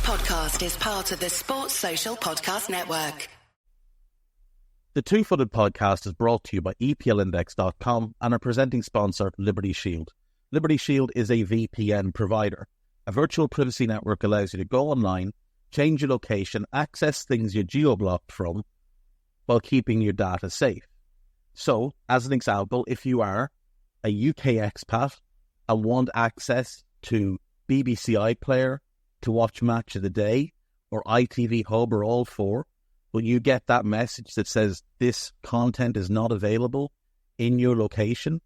podcast is part of the Sports Social Podcast Network. The Two-Footed Podcast is brought to you by EPLindex.com and our presenting sponsor, Liberty Shield. Liberty Shield is a VPN provider. A virtual privacy network allows you to go online, change your location, access things you're geo-blocked from, while keeping your data safe. So, as an example, if you are a UK expat and want access to BBC iPlayer to watch Match of the Day, or ITV Hub, or all four, will you get that message that says this content is not available in your location?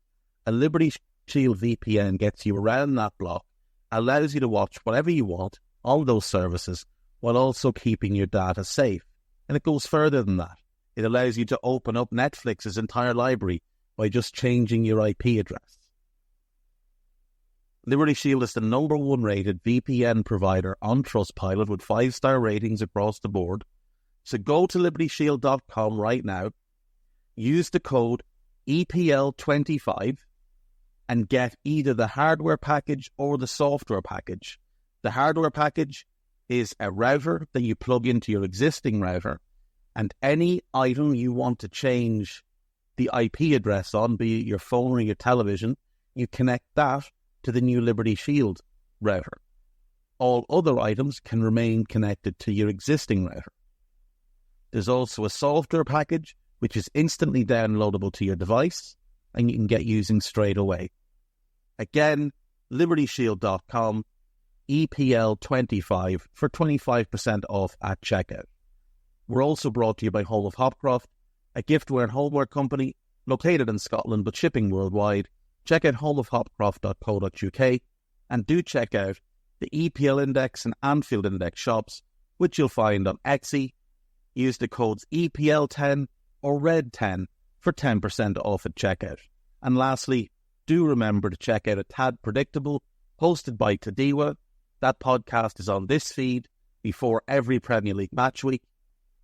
A Liberty Shield VPN gets you around that block, allows you to watch whatever you want on those services, while also keeping your data safe. And it goes further than that. It allows you to open up Netflix's entire library by just changing your IP address. Liberty Shield is the number one rated VPN provider on Trustpilot with 5-star ratings across the board. So go to libertyshield.com right now, use the code EPL25 and get either the hardware package or the software package. The hardware package is a router that you plug into your existing router, and any item you want to change the IP address on, be it your phone or your television, you connect that to the new Liberty Shield router. All other items can remain connected to your existing router. There's also a software package which is instantly downloadable to your device and you can get using straight away. Again, libertyshield.com, EPL25 for 25% off at checkout. We're also brought to you by Home of Hopcroft, a giftware and homeware company located in Scotland but shipping worldwide. Check out homeofhopcroft.co.uk and do check out the EPL Index and Anfield Index shops, which you'll find on Etsy. Use the codes EPL10 or RED10 for 10% off at checkout. And lastly, do remember to check out A Tad Predictable, hosted by Tadiwa. That podcast is on this feed before every Premier League match week.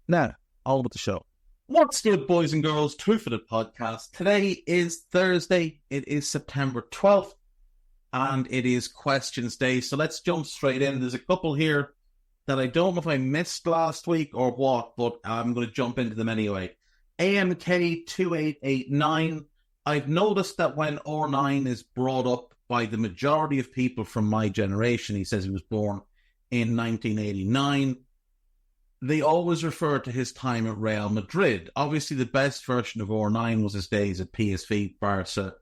Now, on with the show. What's good, boys and girls? Two-Footed Podcast. Today is Thursday. It is September 12th, and it is Questions Day. So let's jump straight in. There's a couple here that I don't know if I missed last week or what, but I'm going to jump into them anyway. AMK2889. I've noticed that when R9 is brought up by the majority of people from my generation, he says he was born in 1989, they always refer to his time at Real Madrid. Obviously, the best version of R9 was his days at PSV, Barca,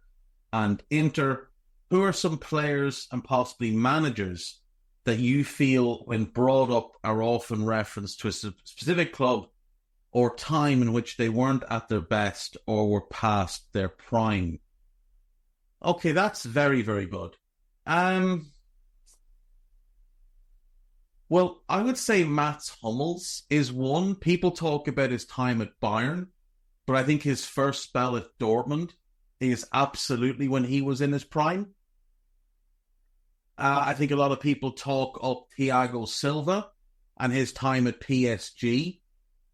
and Inter. Who are some players and possibly managers that you feel, when brought up, are often referenced to a specific club or time in which they weren't at their best or were past their prime? Okay, that's very, very good. Well, I would say Mats Hummels is one. People talk about his time at Bayern, but I think his first spell at Dortmund is absolutely when he was in his prime. I think a lot of people talk up Thiago Silva and his time at PSG,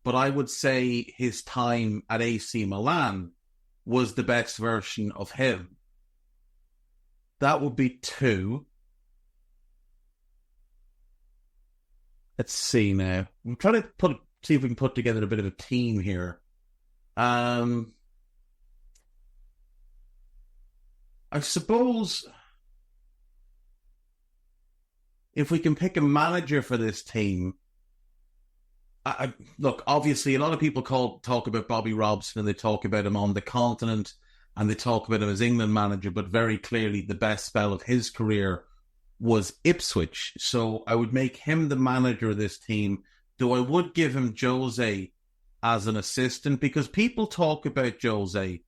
but I would say his time at AC Milan was the best version of him. That would be two. Let's see now. I'm trying to see if we can put together a bit of a team here. I suppose if we can pick a manager for this team, look, obviously a lot of people talk about Bobby Robson and they talk about him on the continent and they talk about him as England manager, but very clearly the best spell of his career was Ipswich. So I would make him the manager of this team, though I would give him Jose as an assistant, because people talk about Jose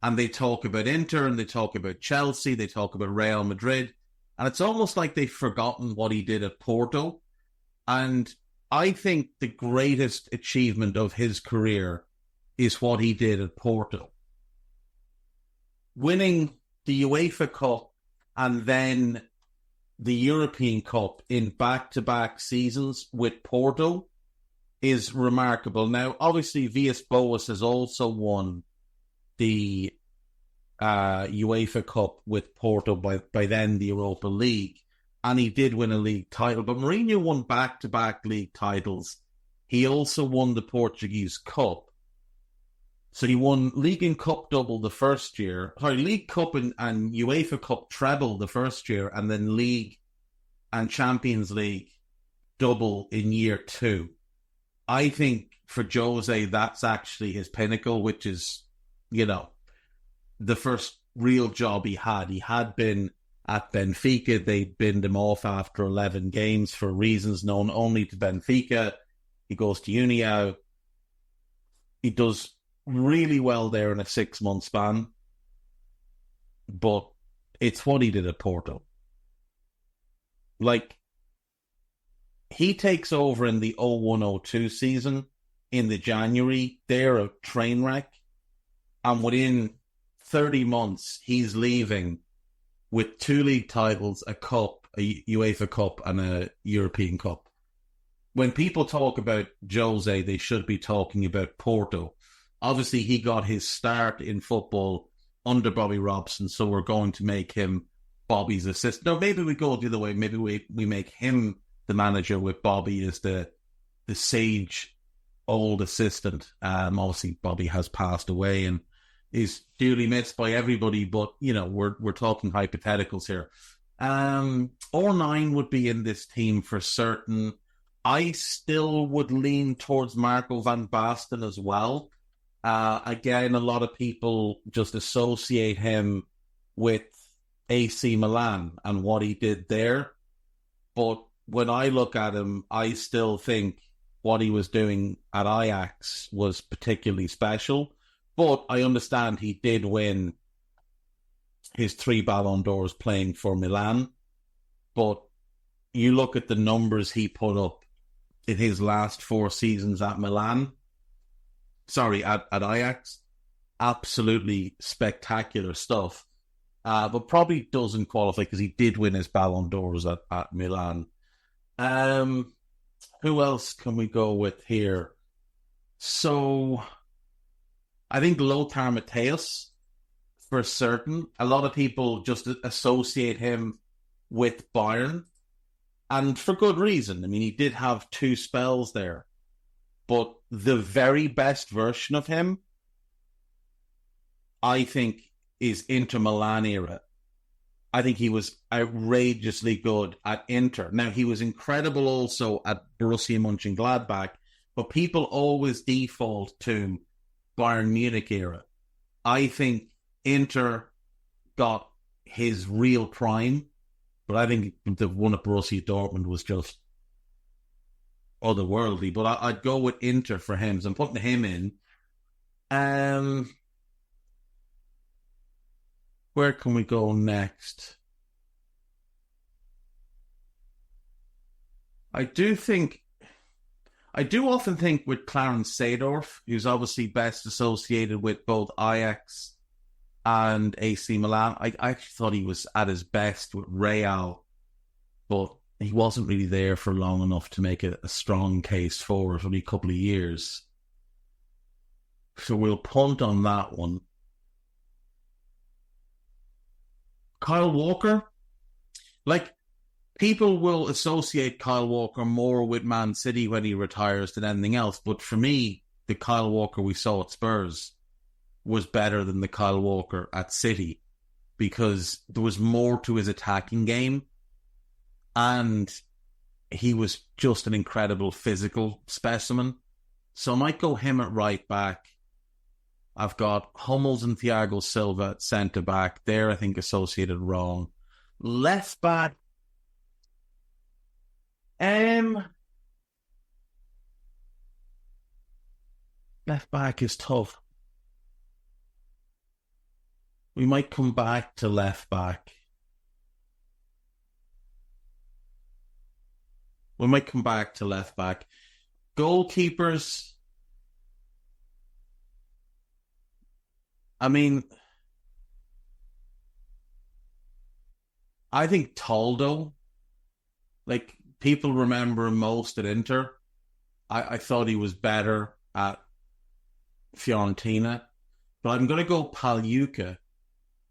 and they talk about Inter and they talk about Chelsea, they talk about Real Madrid, and it's almost like they've forgotten what he did at Porto. And I think the greatest achievement of his career is what he did at Porto. Winning the UEFA Cup and then the European Cup in back-to-back seasons with Porto is remarkable. Now, obviously, Villas-Boas has also won the UEFA Cup with Porto, by then the Europa League. and he did win a league title. But Mourinho won back-to-back league titles. He also won the Portuguese Cup. So he won League and Cup double the first year. Sorry, League Cup and UEFA Cup treble the first year, and then League and Champions League double in year 2. I think for Jose, that's actually his pinnacle, which is, the first real job he had. He had been at Benfica. They'd binned him off after 11 games for reasons known only to Benfica. He goes to União. He does really well there in a 6-month span. But it's what he did at Porto. Like, he takes over in the 01-02 season in the January. They're a train wreck. And within 30 months, he's leaving with 2 league titles, a cup, a UEFA Cup, and a European Cup. When people talk about Jose, they should be talking about Porto. Obviously, he got his start in football under Bobby Robson, so we're going to make him Bobby's assistant. No, maybe we go the other way. Maybe we make him the manager with Bobby as the sage old assistant. Obviously, Bobby has passed away and is duly missed by everybody, but, we're talking hypotheticals here. 09 would be in this team for certain. I still would lean towards Marco van Basten as well. Again, a lot of people just associate him with AC Milan and what he did there. But when I look at him, I still think what he was doing at Ajax was particularly special. But I understand he did win his 3 Ballon d'Ors playing for Milan. But you look at the numbers he put up in his last 4 seasons at Ajax, absolutely spectacular stuff. But probably doesn't qualify because he did win his Ballon d'Ors at Milan. Who else can we go with here? So I think Lothar Matthäus, for certain. A lot of people just associate him with Bayern, and for good reason. I mean, he did have 2 spells there, but the very best version of him, I think, is Inter Milan era. I think he was outrageously good at Inter. Now, he was incredible also at Borussia Mönchengladbach, but people always default to Bayern Munich era. I think Inter got his real prime, but I think the one at Borussia Dortmund was just otherworldly. But I'd go with Inter for him, so I'm putting him in. Where can we go next? I do often think with Clarence Seedorf, who's obviously best associated with both Ajax and AC Milan. I actually thought he was at his best with Real, but he wasn't really there for long enough to make a strong case for it, only a couple of years. So we'll punt on that one. Kyle Walker, people will associate Kyle Walker more with Man City when he retires than anything else. But for me, the Kyle Walker we saw at Spurs was better than the Kyle Walker at City because there was more to his attacking game and he was just an incredible physical specimen. So I might go him at right back. I've got Hummels and Thiago Silva at centre back. They're, I think, associated wrong. Left back. Left back is tough. We might come back to left back. Goalkeepers. I mean, I think Toldo, people remember him most at Inter. I thought he was better at Fiorentina. But I'm going to go Pagliuca,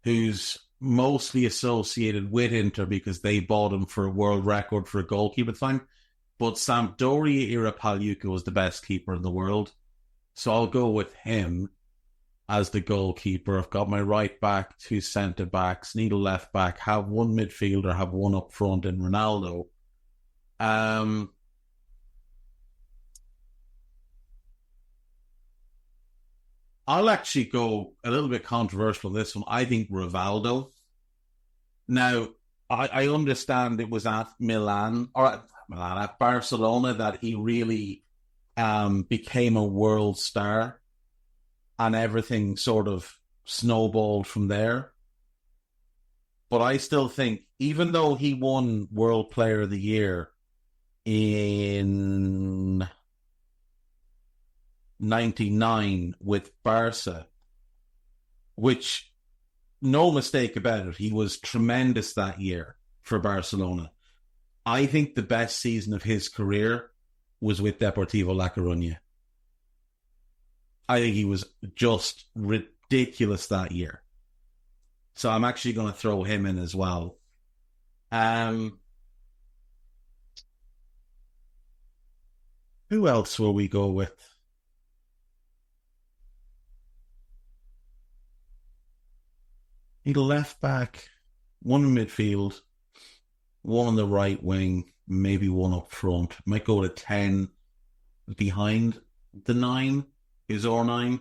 who's mostly associated with Inter because they bought him for a world record for a goalkeeper at the time. But Sampdoria era Pagliuca was the best keeper in the world. So I'll go with him as the goalkeeper. I've got my right back, two centre backs, need a left back, have one midfielder, have one up front in Ronaldo. I'll actually go a little bit controversial on this one. I think Rivaldo. Now, I understand it was at at Barcelona that he really became a world star and everything sort of snowballed from there. But I still think, even though he won World Player of the Year in 99 with Barca, which, no mistake about it, he was tremendous that year for Barcelona. I think the best season of his career was with Deportivo La Coruña. I think he was just ridiculous that year. So I'm actually going to throw him in as well. Who else will we go with? Need a left back, one in midfield, one on the right wing, maybe one up front. Might go to 10 behind the 9, his R9.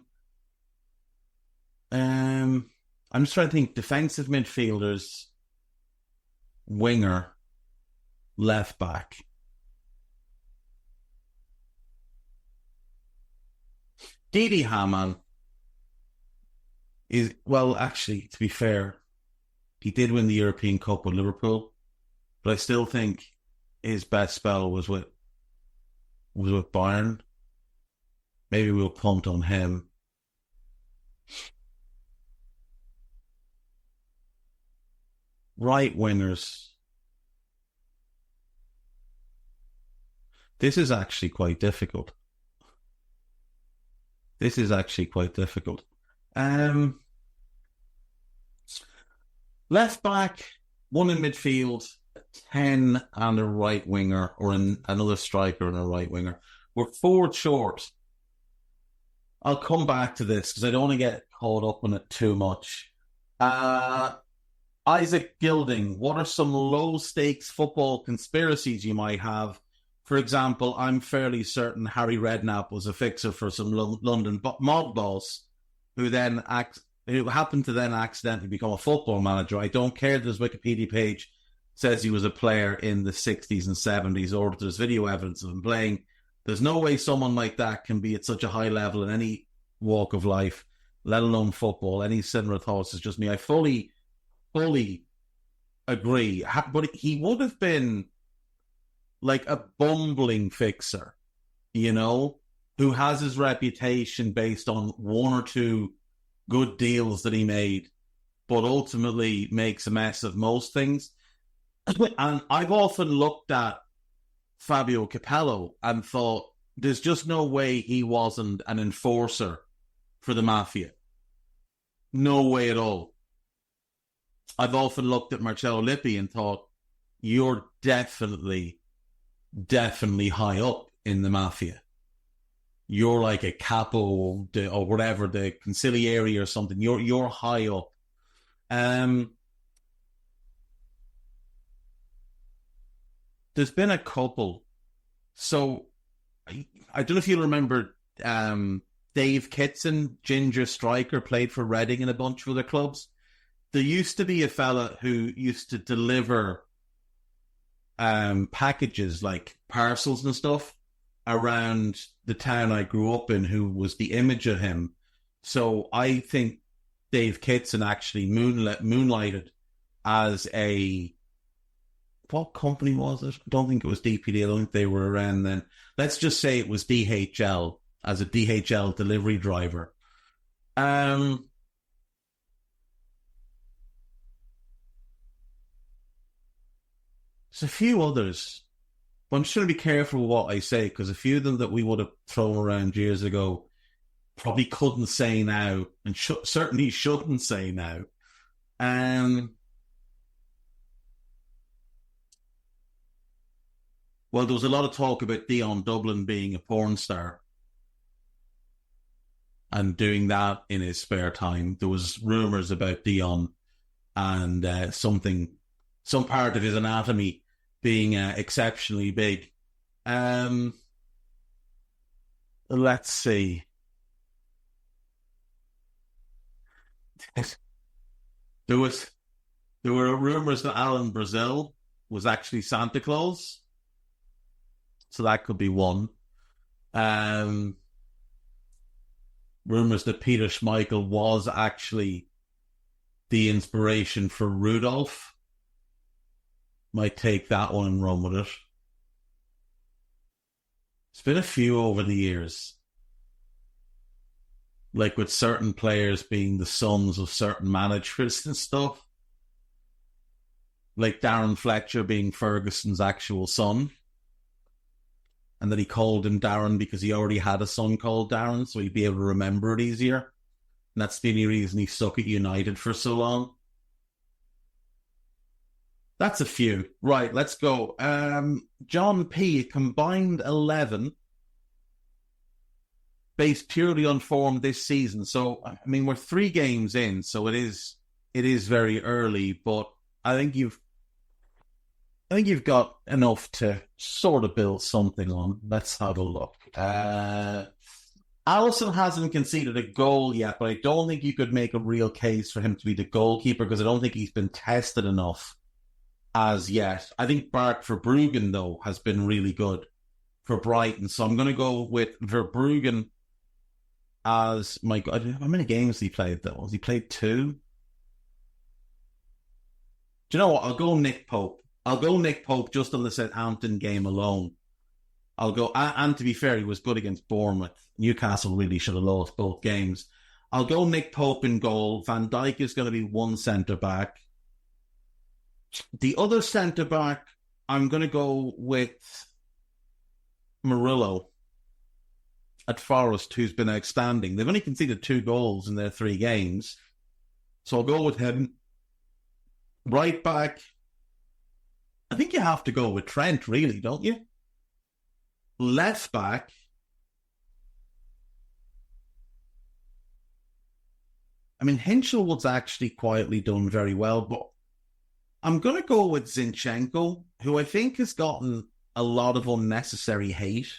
I'm just trying to think. Defensive midfielders, winger, left back. Didi Hamann is, well, actually, to be fair, he did win the European Cup with Liverpool, but I still think his best spell was with Bayern. Maybe we'll punt on him. Right wingers. This is actually quite difficult. Left back, one in midfield, 10 and a right winger, or another striker and a right winger. We're forward short. I'll come back to this because I don't want to get caught up in it too much. Isaac Gilding, what are some low-stakes football conspiracies you might have? For example, I'm fairly certain Harry Redknapp was a fixer for some London mob boss who happened to then accidentally become a football manager. I don't care that his Wikipedia page says he was a player in the 60s and 70s, or there's video evidence of him playing. There's no way someone like that can be at such a high level in any walk of life, let alone football. Any similar thoughts is just me. I fully agree. But he would have been like a bumbling fixer, who has his reputation based on one or two good deals that he made, but ultimately makes a mess of most things. And I've often looked at Fabio Capello and thought, there's just no way he wasn't an enforcer for the mafia. No way at all. I've often looked at Marcello Lippi and thought, you're definitely high up in the mafia. You're like a capo or whatever, the consigliere or something. You're high up. There's been a couple. So I don't know if you remember Dave Kitson, ginger striker, played for Reading and a bunch of other clubs. There used to be a fella who used to deliver packages like parcels and stuff around the town I grew up in, who was the image of him. So I think Dave Kitson actually moonlighted as what company was it? I don't think it was DPD. I don't think they were around then. Let's just say it was DHL, as a DHL delivery driver. There's a few others, but I'm just going to be careful with what I say, because a few of them that we would have thrown around years ago probably couldn't say now, and certainly shouldn't say now. Well, there was a lot of talk about Dion Dublin being a porn star and doing that in his spare time. There was rumours about Dion and some part of his anatomy being exceptionally big. Let's see. There was there were rumours that Alan Brazil was actually Santa Claus, so that could be one. Um, Rumours that Peter Schmeichel was actually the inspiration for Rudolph. Might take that one and run with it. It's been a few over the years. Like with certain players being the sons of certain managers and stuff. Like Darren Fletcher being Ferguson's actual son. And that he called him Darren because he already had a son called Darren, so he'd be able to remember it easier. And that's the only reason he stuck at United for so long. That's a few. Right, let's go. John P. combined 11 based purely on form this season. So, I mean, we're 3 games in, so it is very early, but I think you've got enough to sort of build something on. Let's have a look. Allison hasn't conceded a goal yet, but I don't think you could make a real case for him to be the goalkeeper because I don't think he's been tested enough as yet. I think Bart Verbruggen, though, has been really good for Brighton. So I'm going to go with Verbruggen as my... How many games has he played, though? Has he played 2? Do you know what? I'll go Nick Pope. Just on the Southampton game alone. I'll go... And to be fair, he was good against Bournemouth. Newcastle really should have lost both games. I'll go Nick Pope in goal. Van Dijk is going to be one centre-back. The other centre-back, I'm going to go with Murillo at Forest, who's been outstanding. They've only conceded 2 goals in their 3 games. So I'll go with him. Right back, I think you have to go with Trent, really, don't you? Left back, I mean, Hinchelwood's actually quietly done very well, but I'm going to go with Zinchenko, who I think has gotten a lot of unnecessary hate.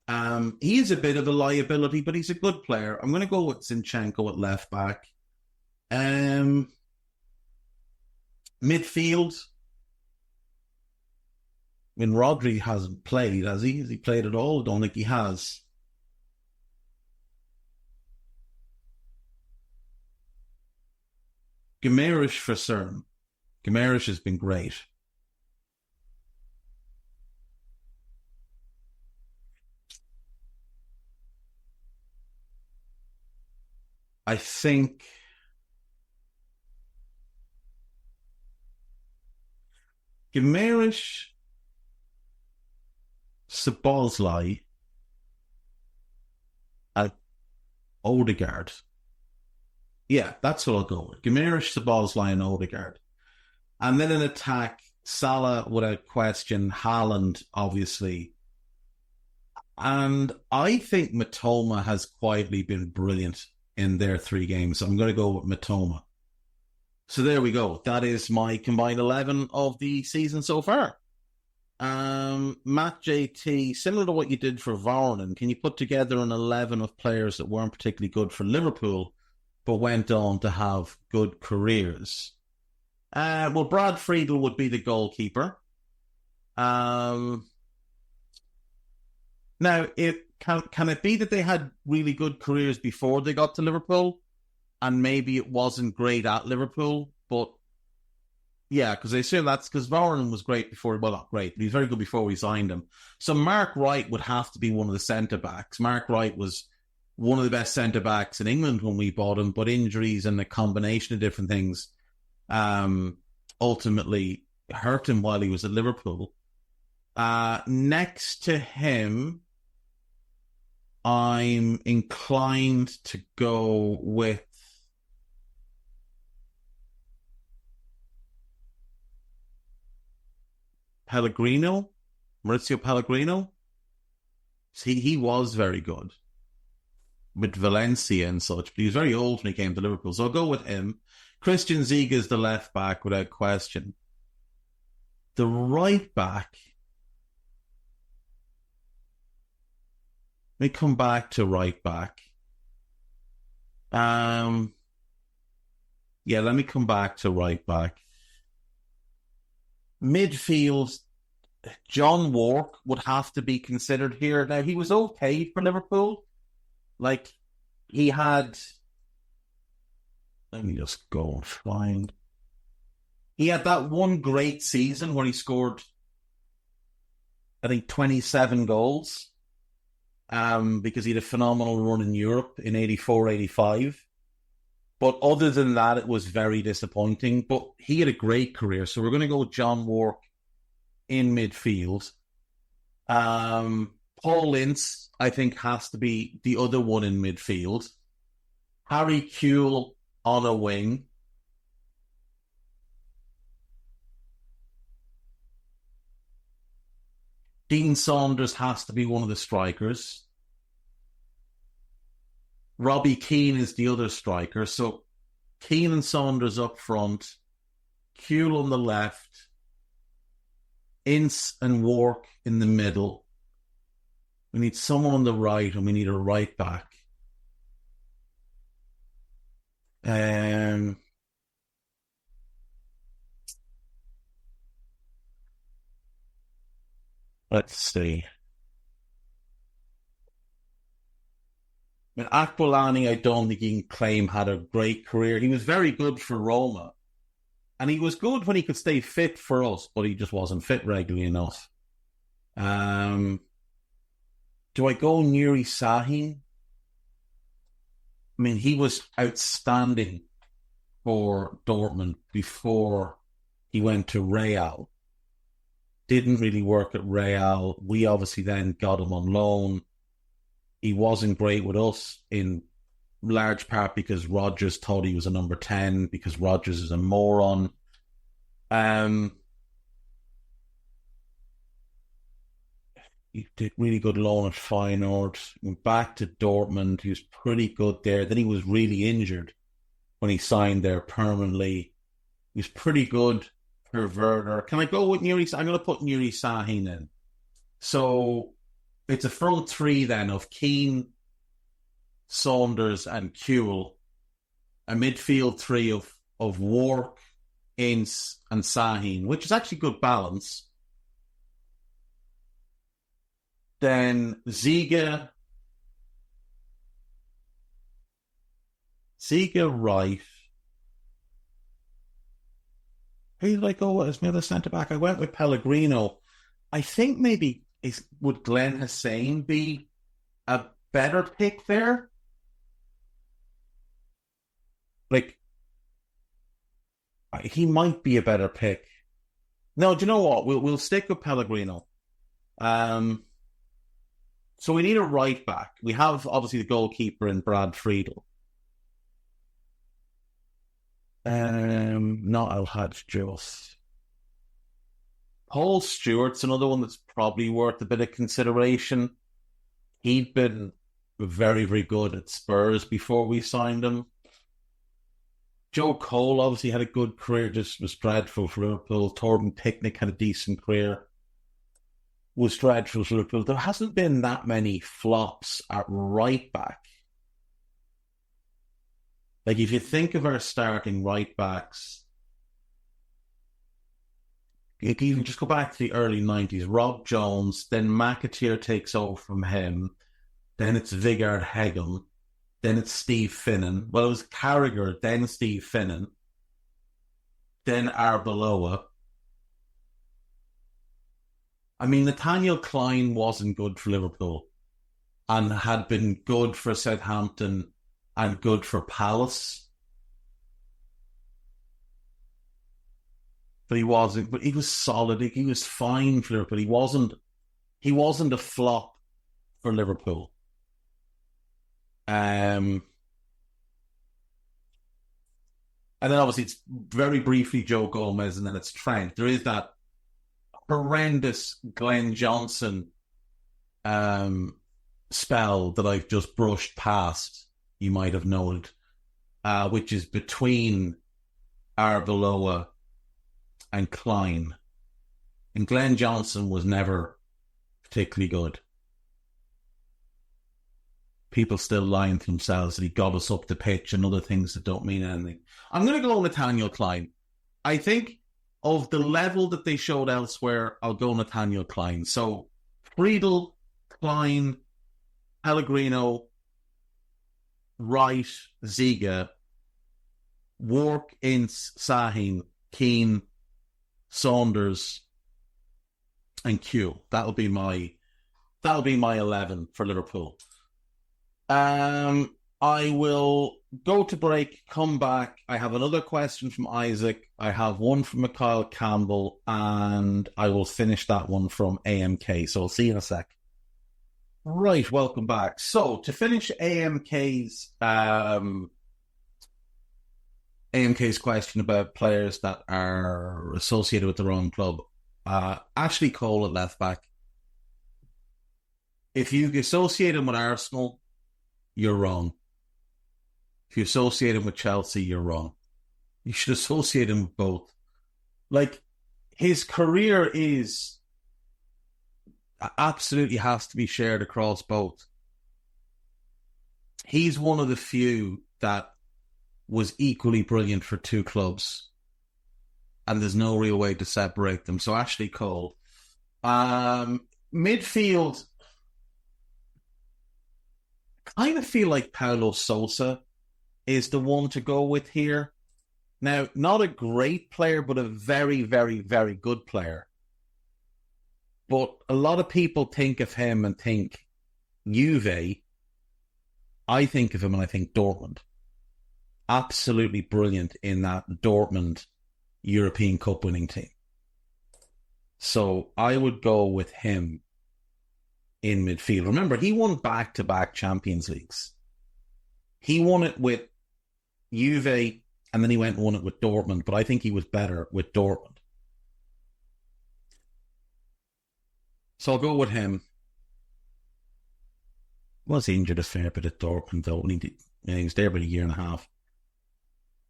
He is a bit of a liability, but he's a good player. I'm going to go with Zinchenko at left back. Midfield, I mean, Rodri hasn't played, has he? Has he played at all? I don't think he has. Guimaraes for CERN. Guimaraes has been great. I think Guimaraes, Szoboszlai, Odegaard. Yeah, that's what I'll go with. Guimaraes, Szoboszlai, and Odegaard. And then in attack, Salah without question, Haaland, obviously. And I think Matoma has quietly been brilliant in their 3 games. So I'm going to go with Matoma. So there we go. That is my combined 11 of the season so far. Matt JT, similar to what you did for Varnen, can you put together an 11 of players that weren't particularly good for Liverpool, but went on to have good careers? Well, Brad Friedel would be the goalkeeper. Now, can it be that they had really good careers before they got to Liverpool, and maybe it wasn't great at Liverpool? But yeah, because I assume that's because Varane was great before. Well, not great, but he was very good before we signed him. So Mark Wright would have to be one of the centre backs. Mark Wright was one of the best centre backs in England when we bought him, but injuries and a combination of different things ultimately hurt him while he was at Liverpool. Next to him, I'm inclined to go with Pellegrino, Maurizio Pellegrino. He was very good with Valencia and such, but he was very old when he came to Liverpool. So I'll go with him. Christian Ziege is the left back without question. The right back, let me come back to right back. Yeah, let me come back to right back. Midfield, John Wark would have to be considered here. Now, he was okay for Liverpool. Like, he had... Let me just go and find... He had that one great season where he scored, I think, 27 goals. Because he had a phenomenal run in Europe in 84-85. But other than that, it was very disappointing. But he had a great career. So we're going to go with John Wark in midfield. Paul Ince, I think, has to be the other one in midfield. Harry Kewell on a wing. Dean Saunders has to be one of the strikers. Robbie Keane is the other striker. So Keane and Saunders up front. Kewell on the left. Ince and Wark in the middle. We need someone on the right, and we need a right back. Let's see. I mean, Aquilani, I don't think you can claim had a great career. He was very good for Roma. And he was good when he could stay fit for us, but he just wasn't fit regularly enough. Do I go Nuri Sahin? I mean, he was outstanding for Dortmund before he went to Real. Didn't really work at Real. We obviously then got him on loan. He wasn't great with us in large part because Rodgers thought he was a number 10 because Rodgers is a moron. He did really good loan at Feyenoord. Went back to Dortmund. He was pretty good there. Then he was really injured when he signed there permanently. He was pretty good for Werder. Can I go with Nuri? I'm going to put Nuri Sahin in. So it's a front three then of Keane, Saunders and Kewell. A midfield three of Wark, Ince and Sahin, which is actually good balance. Then Ziege right. Who did I go with as my other centre-back? I went with Pellegrino. I think maybe would Glenn Hussein be a better pick there? Like, he might be a better pick. No, do you know what? We'll stick with Pellegrino. So we need a right back. We have obviously the goalkeeper in Brad Friedel. Not Al-Hajj Jules. Paul Stewart's another one that's probably worth a bit of consideration. He'd been very, very good at Spurs before we signed him. Joe Cole obviously had a good career, just was dreadful for Liverpool. Torben Picnic had a decent career, was dreadful for Liverpool. There hasn't been that many flops at right back. Like, if you think of our starting right backs, you can even just go back to the early 90s. Rob Jones, then McAteer takes over from him, then it's Vigard Hegem, then it's Steve Finnan. Well, it was Carragher, then Steve Finnan, then Arbeloa. I mean, Nathaniel Klein wasn't good for Liverpool and had been good for Southampton and good for Palace. But he wasn't. But he was solid. He was fine for Liverpool. He wasn't a flop for Liverpool. And then obviously it's very briefly Joe Gomez, and then it's Trent. There is that horrendous Glenn Johnson spell that I've just brushed past, you might have noted, which is between Arbeloa and Klein. And Glenn Johnson was never particularly good. People still lying to themselves that he got us up the pitch and other things that don't mean anything. I'm going to go Nathaniel Klein. I think of the level that they showed elsewhere, I'll go Nathaniel Klein. So Friedel, Klein, Pellegrino, Wright, Ziga, Wark, Ince, Sahin, Keane, Saunders, and Q. That'll be my 11 for Liverpool. I will go to break, come back. I have another question from Isaac. I have one from Mikhail Campbell, and I will finish that one from AMK. So I'll see you in a sec. Right, welcome back. So to finish AMK's question about players that are associated with the wrong club, Ashley Cole at left back. If you associate him with Arsenal, you're wrong. If you associate him with Chelsea, you're wrong. You should associate him with both. Like, his career is absolutely has to be shared across both. He's one of the few that was equally brilliant for two clubs, and there's no real way to separate them. So Ashley Cole. Midfield, I kind of feel like Paulo Sousa is the one to go with here. Now, not a great player, but a very, very, very good player. But a lot of people think of him and think Juve. I think of him and I think Dortmund. Absolutely brilliant in that Dortmund European Cup winning team. So I would go with him in midfield. Remember, he won back-to-back Champions Leagues. He won it with Juve and then he went and won it with Dortmund, but I think he was better with Dortmund. So I'll go with him. Was injured a fair bit at Dortmund, though. He was there about a year and a half.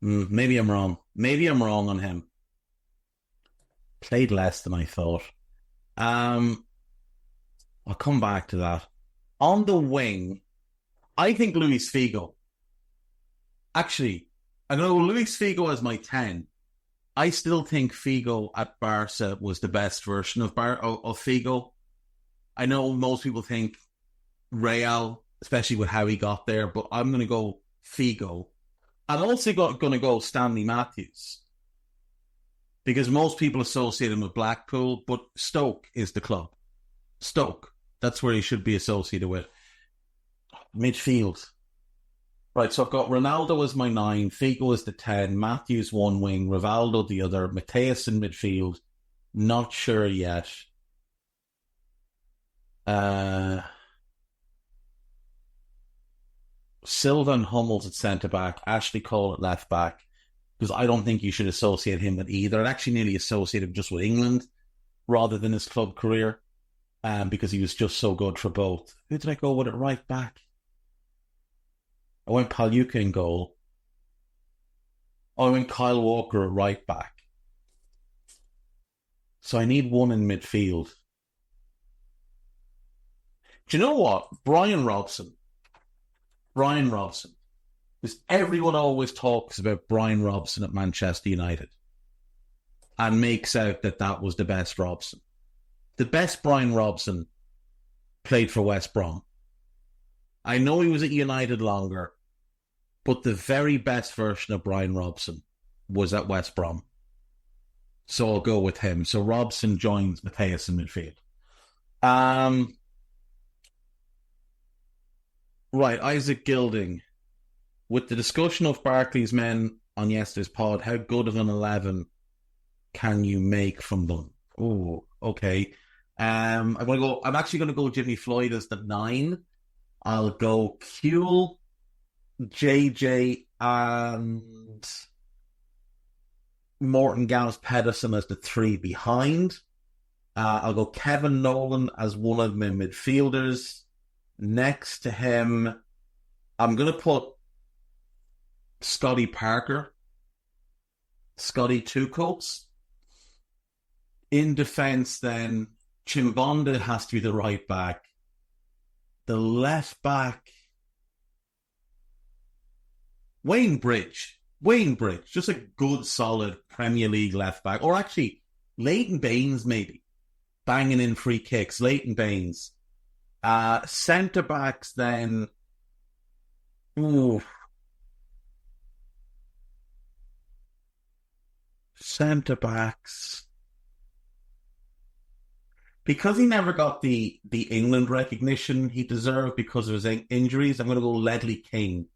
Maybe I'm wrong. Maybe I'm wrong on him. Played less than I thought. I'll come back to that. On the wing, I think Luis Figo. Actually, I know Luis Figo as my 10. I still think Figo at Barca was the best version of Figo. I know most people think Real, especially with how he got there, but I'm going to go Figo. I'm also going to go Stanley Matthews, because most people associate him with Blackpool, but Stoke is the club. Stoke, that's where he should be associated with. Midfield. Right, so I've got Ronaldo as my 9, Figo as the 10, Matthews one wing, Rivaldo the other, Mateus in midfield. Not sure yet. Silva and Hummels at centre-back, Ashley Cole at left-back, because I don't think you should associate him with either. I'd actually nearly associate him just with England rather than his club career, because he was just so good for both. Who did I go with at right-back? I went Paluca in goal. I went Kyle Walker at right-back. So I need one in midfield. Do you know what? Brian Robson. Because everyone always talks about Brian Robson at Manchester United and makes out that was the best Robson. The best Brian Robson played for West Brom. I know he was at United longer, but the very best version of Brian Robson was at West Brom. So I'll go with him. So Robson joins Mateus in midfield. Right, Isaac Gilding. With the discussion of Barclays men on yesterday's pod, how good of an 11 can you make from them? Oh, okay. I'm actually going to go Jimmy Floyd as the 9. I'll go Kuehl, JJ, and Morton Gallus Pedersen as the 3 behind. I'll go Kevin Nolan as one of my midfielders. Next to him, I'm going to put Scotty Parker, Scotty Two Coats. In defence, then, Chimbonda has to be the right back. The left back, Wayne Bridge. Wayne Bridge, just a good, solid Premier League left back. Or actually, Leighton Baines, maybe. Banging in free kicks. Leighton Baines. Centre backs, then. Ooh. Centre backs. Because he never got the England recognition he deserved because of his injuries, I'm going to go Ledley King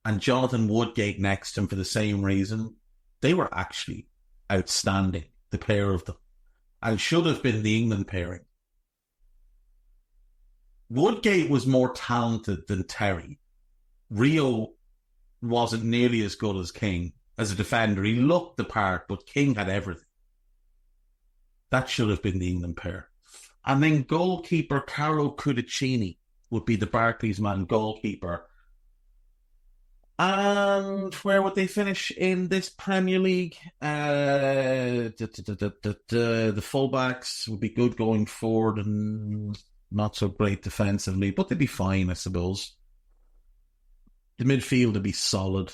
and Jonathan Woodgate next to him for the same reason. They were actually outstanding, the pair of them, and should have been the England pairing. Woodgate was more talented than Terry. Rio wasn't nearly as good as King as a defender. He looked the part, but King had everything. That should have been the England pair. And then goalkeeper Caro Cudicini would be the Barclays man goalkeeper. And where would they finish in this Premier League? The fullbacks would be good going forward and not so great defensively, but they'd be fine, I suppose. The midfield would be solid.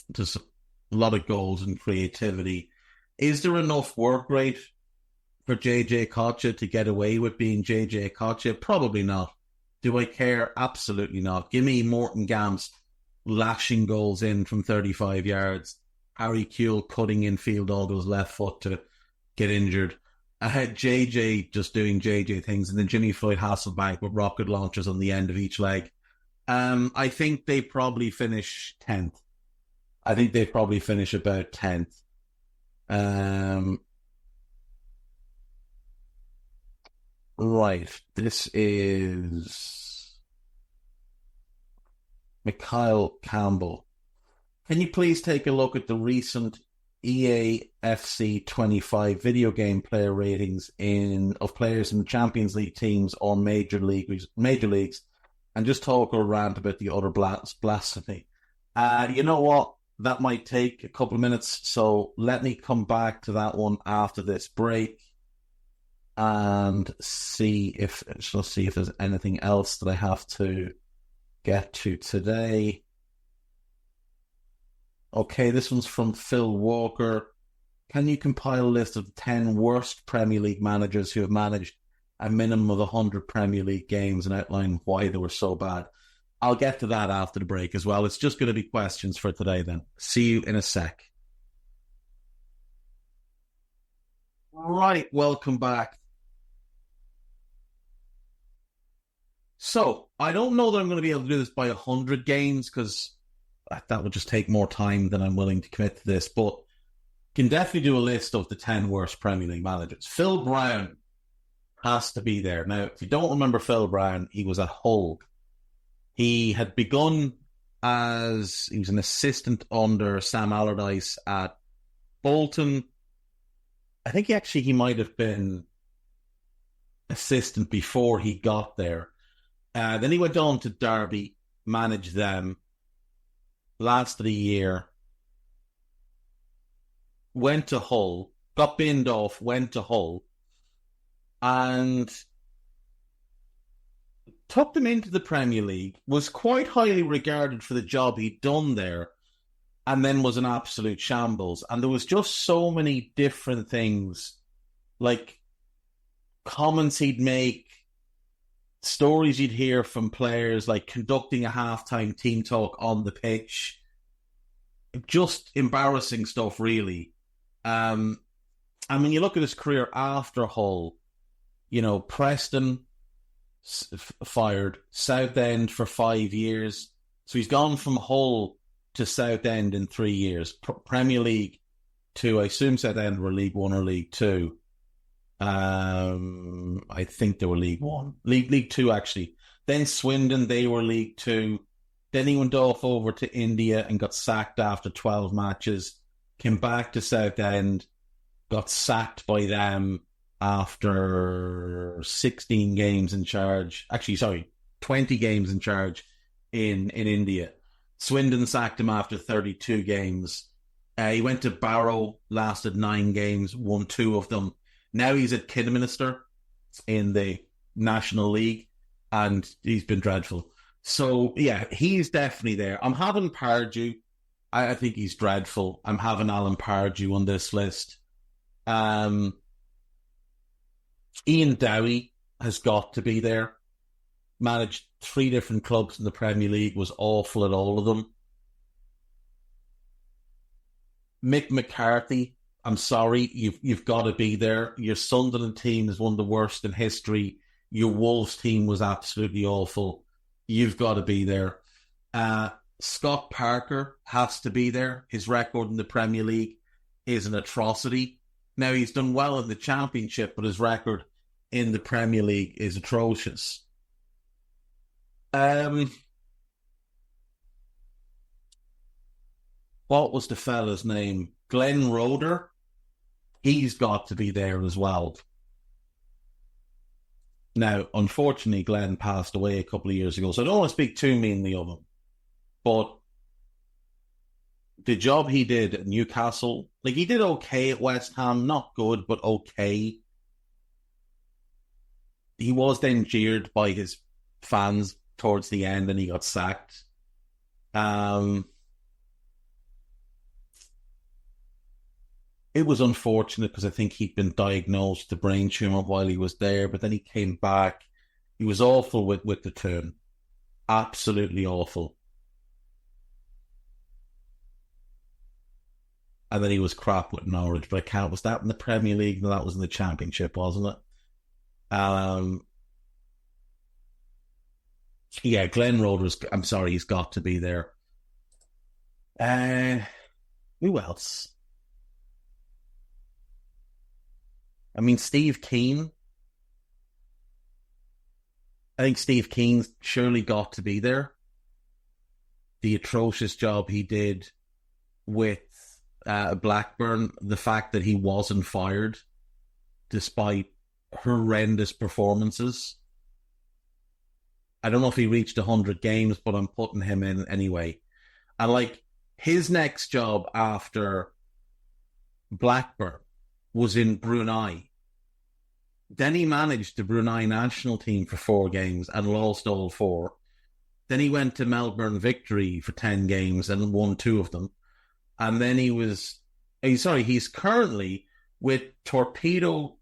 There's a lot of goals and creativity. Is there enough work rate for JJ Kocha to get away with being JJ Kocha? Probably not. Do I care? Absolutely not. Give me Morton Gamps lashing goals in from 35 yards. Harry Kewell cutting in field all those left foot to get injured. I had JJ just doing JJ things, and then Jimmy Floyd Hasselbank with rocket launchers on the end of each leg. I think they probably finish 10th. I think they probably finish about 10th. Right, this is Mikhail Campbell. Can you please take a look at the recent EA FC 25 video game player ratings of players in the Champions League teams or major leagues, and just talk or rant about the other blasphemy? You know what? That might take a couple of minutes, so let me come back to that one after this break and see if there's anything else that I have to get to today. Okay, this one's from Phil Walker. Can you compile a list of the 10 worst Premier League managers who have managed a minimum of 100 Premier League games and outline why they were so bad? I'll get to that after the break as well. It's just going to be questions for today then. See you in a sec. Right, welcome back. So, I don't know that I'm going to be able to do this by 100 games because that would just take more time than I'm willing to commit to this, but can definitely do a list of the 10 worst Premier League managers. Phil Brown has to be there. Now, if you don't remember Phil Brown, he was at Hull. He had begun he was an assistant under Sam Allardyce at Bolton. I think he might have been assistant before he got there. Then he went on to Derby, managed them, lasted a year, went to Hull, got binned off, went to Hull, and took them into the Premier League, was quite highly regarded for the job he'd done there, and then was an absolute shambles. And there was just so many different things, like comments he'd make, stories you'd hear from players, like conducting a halftime team talk on the pitch. Just embarrassing stuff, really. And when you look at his career after Hull, Preston fired, Southend for 5 years. So he's gone from Hull to Southend in 3 years. Premier League to, I assume Southend were League One or League Two. I think they were League One. League Two, actually. Then Swindon, they were League Two. Then he went off over to India and got sacked after 12 matches. Came back to Southend, got sacked by them after 16 games in charge. Actually, sorry, 20 games in charge in India. Swindon sacked him after 32 games. He went to Barrow, lasted 9 games, won 2 of them. Now he's at Kidderminster in the National League, and he's been dreadful. So, yeah, he's definitely there. I'm having Pardew. I think he's dreadful. I'm having Alan Pardew on this list. Ian Dowie has got to be there. Managed 3 different clubs in the Premier League, was awful at all of them. Mick McCarthy, I'm sorry, you've got to be there. Your Sunderland team is one of the worst in history. Your Wolves team was absolutely awful. You've got to be there. Scott Parker has to be there. His record in the Premier League is an atrocity. Now, he's done well in the Championship, but his record in the Premier League is atrocious. What was the fella's name? Glenn Roeder. He's got to be there as well. Now, unfortunately, Glenn passed away a couple of years ago, so I don't want to speak too meanly of him. But the job he did at Newcastle, like, he did okay at West Ham, not good, but okay. He was then jeered by his fans towards the end, and he got sacked. It was unfortunate because I think he'd been diagnosed with a brain tumor while he was there, but then he came back. He was awful with the turn. Absolutely awful. And then he was crap with Norwich, but I can't. Was that in the Premier League? No, that was in the Championship, wasn't it? Yeah, Glenn Roeder's, I'm sorry, he's got to be there. Who else? I mean, Steve Keane. I think Steve Keane's surely got to be there. The atrocious job he did with Blackburn, the fact that he wasn't fired despite horrendous performances. I don't know if he reached 100 games, but I'm putting him in anyway. And like, his next job after Blackburn was in Brunei. Then he managed the Brunei national team for 4 games and lost all 4. Then he went to Melbourne Victory for 10 games and won 2 of them. And then he's currently with Torpedo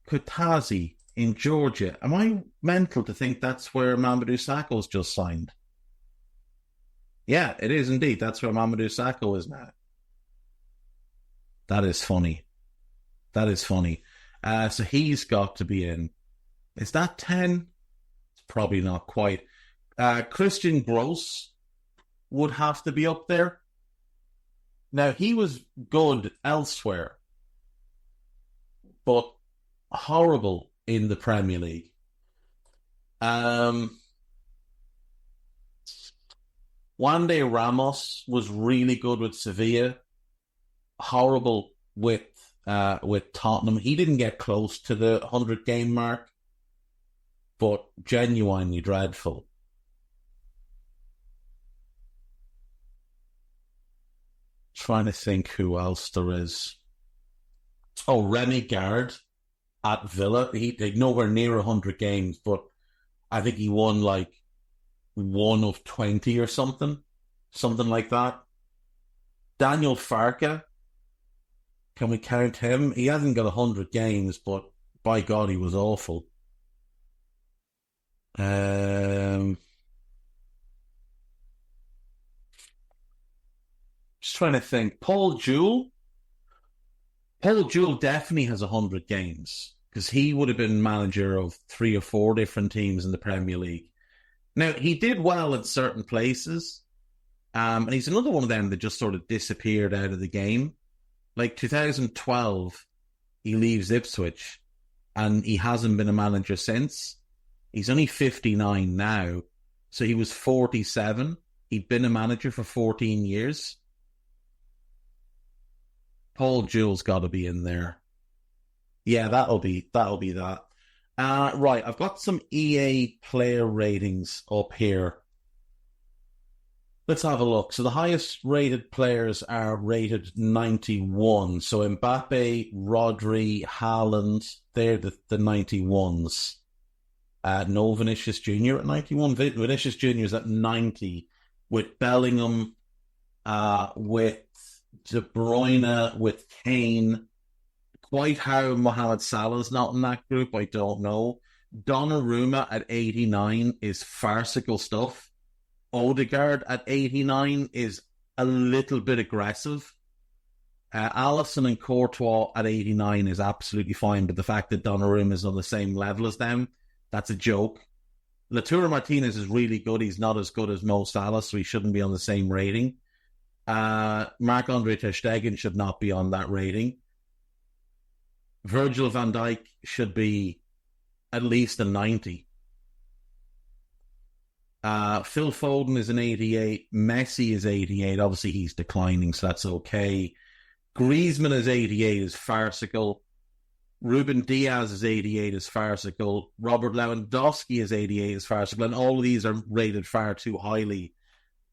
Kutaisi in Georgia. Am I mental to think that's where Mamadou Sakho's just signed? Yeah, it is indeed. That's where Mamadou Sakho is now. That is funny. That is funny. So he's got to be in. Is that 10? It's probably not quite. Christian Gross would have to be up there. Now, he was good elsewhere, but horrible in the Premier League. Juande Ramos was really good with Sevilla. Horrible with Tottenham. He didn't get close to the 100-game mark, but genuinely dreadful. Trying to think who else there is. Oh, Remy Gard at Villa. He nowhere near 100 games, but I think he won like 1 of 20 or something like that. Daniel Farke. Can we count him? He hasn't got 100 games, but by God, he was awful. Just trying to think. Paul Jewell definitely has 100 games because he would have been manager of 3 or 4 different teams in the Premier League. Now, he did well at certain places, and he's another one of them that just sort of disappeared out of the game. Like 2012, he leaves Ipswich, and he hasn't been a manager since. He's only 59 now, so he was 47. He'd been a manager for 14 years. Paul Jewell's got to be in there. Yeah, that'll be that. Right, I've got some EA player ratings up here. Let's have a look. So the highest rated players are rated 91. So Mbappe, Rodri, Haaland, they're the 91s. No Vinicius Jr. at 91. Vinicius Jr. is at 90. With Bellingham, with De Bruyne, with Kane. Quite how Mohamed Salah's not in that group, I don't know. Donnarumma at 89 is farcical stuff. Odegaard at 89 is a little bit aggressive. Alisson and Courtois at 89 is absolutely fine, but the fact that Donnarumma is on the same level as them, that's a joke. Lautaro Martinez is really good. He's not as good as Mo Salah, so he shouldn't be on the same rating. Marc-Andre ter Stegen should not be on that rating. Virgil van Dijk should be at least a 90. Phil Foden is an 88. Messi is 88. Obviously, he's declining, so that's okay. Griezmann is 88, is farcical. Ruben Diaz is 88, is farcical. Robert Lewandowski is 88, is farcical. And all of these are rated far too highly.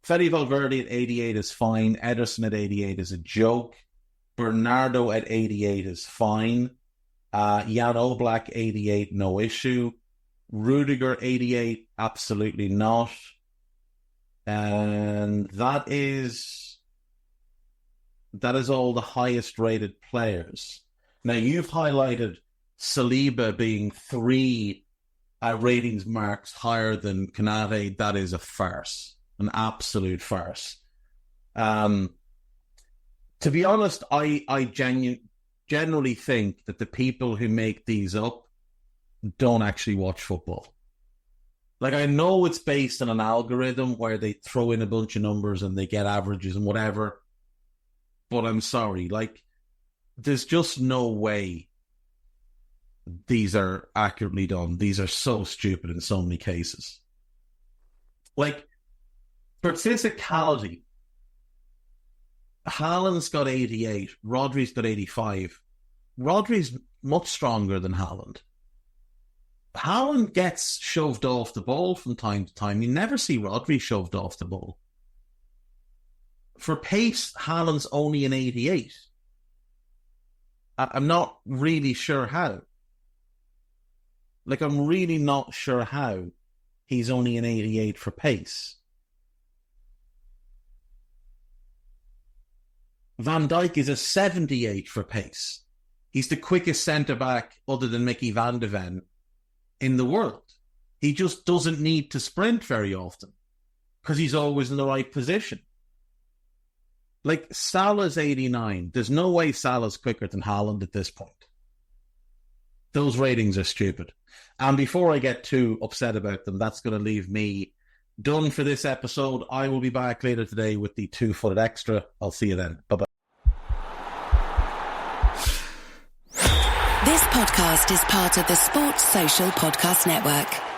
Fede Valverde at 88 is fine. Ederson at 88 is a joke. Bernardo at 88 is fine. Jan Oblak, 88, no issue. Rudiger, 88, absolutely not. And that is all the highest rated players. Now, you've highlighted Saliba being 3 ratings marks higher than Konate. That is a farce, an absolute farce. To be honest, I generally think that the people who make these up don't actually watch football. Like, I know it's based on an algorithm where they throw in a bunch of numbers and they get averages and whatever, but I'm sorry, like, there's just no way these are accurately done. These are so stupid in so many cases. Like, for physicality, Haaland's got 88, Rodri's got 85. Rodri's much stronger than Haaland. Haaland gets shoved off the ball from time to time. You never see Rodri shoved off the ball. For pace, Haaland's only an 88. I'm not really sure how. Like, I'm really not sure how he's only an 88 for pace. Van Dijk is a 78 for pace. He's the quickest centre-back, other than Mickey van de Ven, in the world. He just doesn't need to sprint very often because he's always in the right position. Like, Salah's 89. There's no way Salah's quicker than Haaland at this point. Those ratings are stupid. And before I get too upset about them, that's going to leave me done for this episode. I will be back later today with the 2-footed extra. I'll see you then. Bye-bye. This podcast is part of the Sports Social Podcast Network.